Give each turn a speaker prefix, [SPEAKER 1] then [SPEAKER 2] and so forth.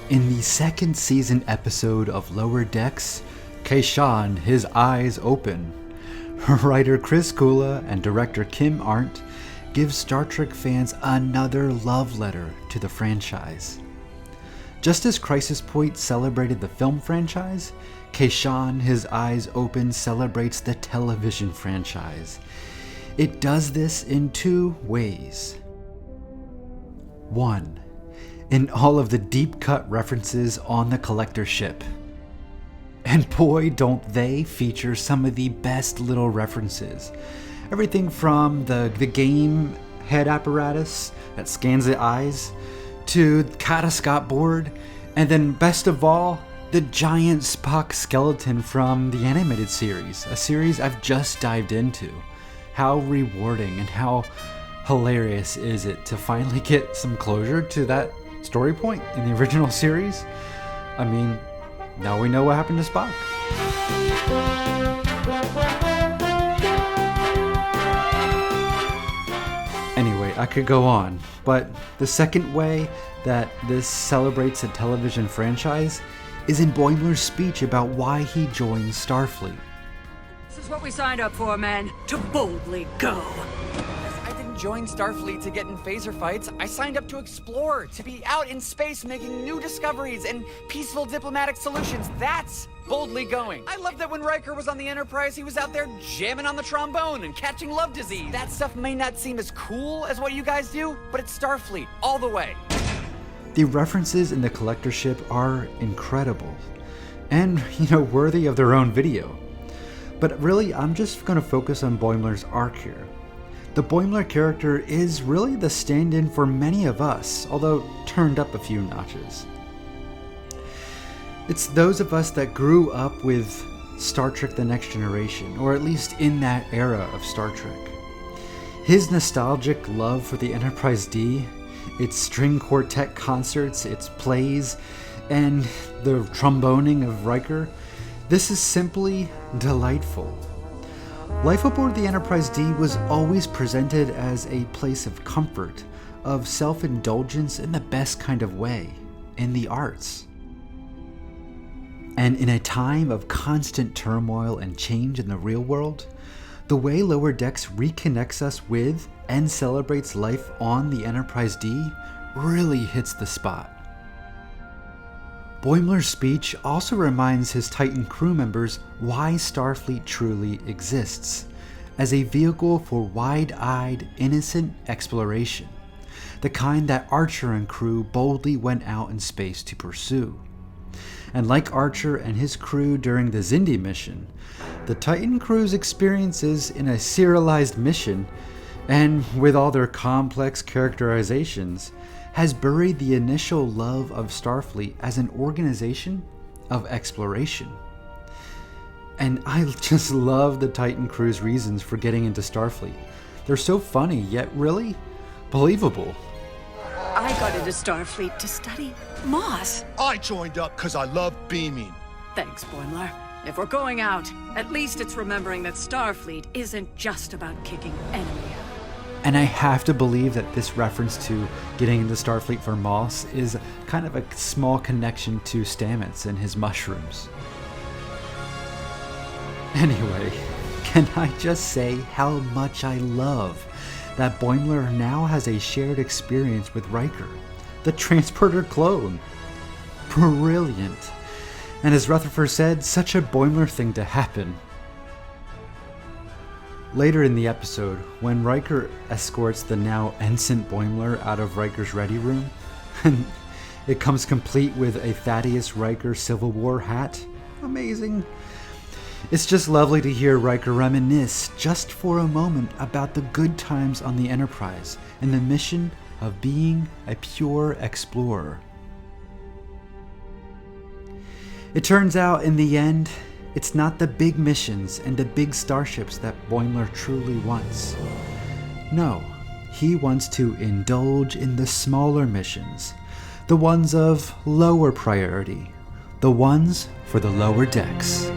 [SPEAKER 1] In the second season episode of Lower Decks, Kayshon, His Eyes Open, writer Chris Kula and director Kim Arndt give Star Trek fans another love letter to the franchise. Just as Crisis Point celebrated the film franchise, Kayshon, His Eyes Open celebrates the television franchise. It does this in two ways. One, in all of the deep-cut references on the Collector ship. And boy, don't they feature some of the best little references. Everything from the game head apparatus that scans the eyes, to the Catastrophe board, and then best of all, the giant Spock skeleton from the animated series, a series I've just dived into. How rewarding and how hilarious is it to finally get some closure to that story point in the original series? I mean, now we know what happened to Spock. Anyway, I could go on, but the second way that this celebrates a television franchise is in Boimler's speech about why he joined Starfleet.
[SPEAKER 2] This is what we signed up for, men. To boldly go.
[SPEAKER 3] I didn't join Starfleet to get in phaser fights. I signed up to explore, to be out in space making new discoveries and peaceful diplomatic solutions. That's boldly going. I love that when Riker was on the Enterprise, he was out there jamming on the trombone and catching love disease. That stuff may not seem as cool as what you guys do, but it's Starfleet all the way.
[SPEAKER 1] The references in the Collector ship are incredible and, worthy of their own video. But really, I'm just going to focus on Boimler's arc here. The Boimler character is really the stand-in for many of us, although turned up a few notches. It's those of us that grew up with Star Trek The Next Generation, or at least in that era of Star Trek. His nostalgic love for the Enterprise D, its string quartet concerts, its plays, and the tromboning of Riker, this is simply delightful. Life aboard the Enterprise D was always presented as a place of comfort, of self-indulgence in the best kind of way, in the arts. And in a time of constant turmoil and change in the real world, the way Lower Decks reconnects us with and celebrates life on the Enterprise D really hits the spot. Boimler's speech also reminds his Titan crew members why Starfleet truly exists, as a vehicle for wide-eyed, innocent exploration, the kind that Archer and crew boldly went out in space to pursue. And like Archer and his crew during the Xindi mission, the Titan crew's experiences in a serialized mission, and with all their complex characterizations, has buried the initial love of Starfleet as an organization of exploration. And I just love the Titan crew's reasons for getting into Starfleet. They're so funny, yet really believable.
[SPEAKER 2] I got into Starfleet to study Moss.
[SPEAKER 4] I joined up because I love beaming.
[SPEAKER 2] Thanks, Boimler. If we're going out, at least it's remembering that Starfleet isn't just about kicking enemy out.
[SPEAKER 1] And I have to believe that this reference to getting into Starfleet for Moss is kind of a small connection to Stamets and his mushrooms. Anyway, can I just say how much I love that Boimler now has a shared experience with Riker, the transporter clone. Brilliant. And as Rutherford said, such a Boimler thing to happen. Later in the episode, when Riker escorts the now Ensign Boimler out of Riker's ready room, and it comes complete with a Thaddeus Riker Civil War hat. Amazing. It's just lovely to hear Riker reminisce just for a moment about the good times on the Enterprise and the mission of being a pure explorer. It turns out in the end, it's not the big missions and the big starships that Boimler truly wants. No, he wants to indulge in the smaller missions, the ones of lower priority, the ones for the lower decks.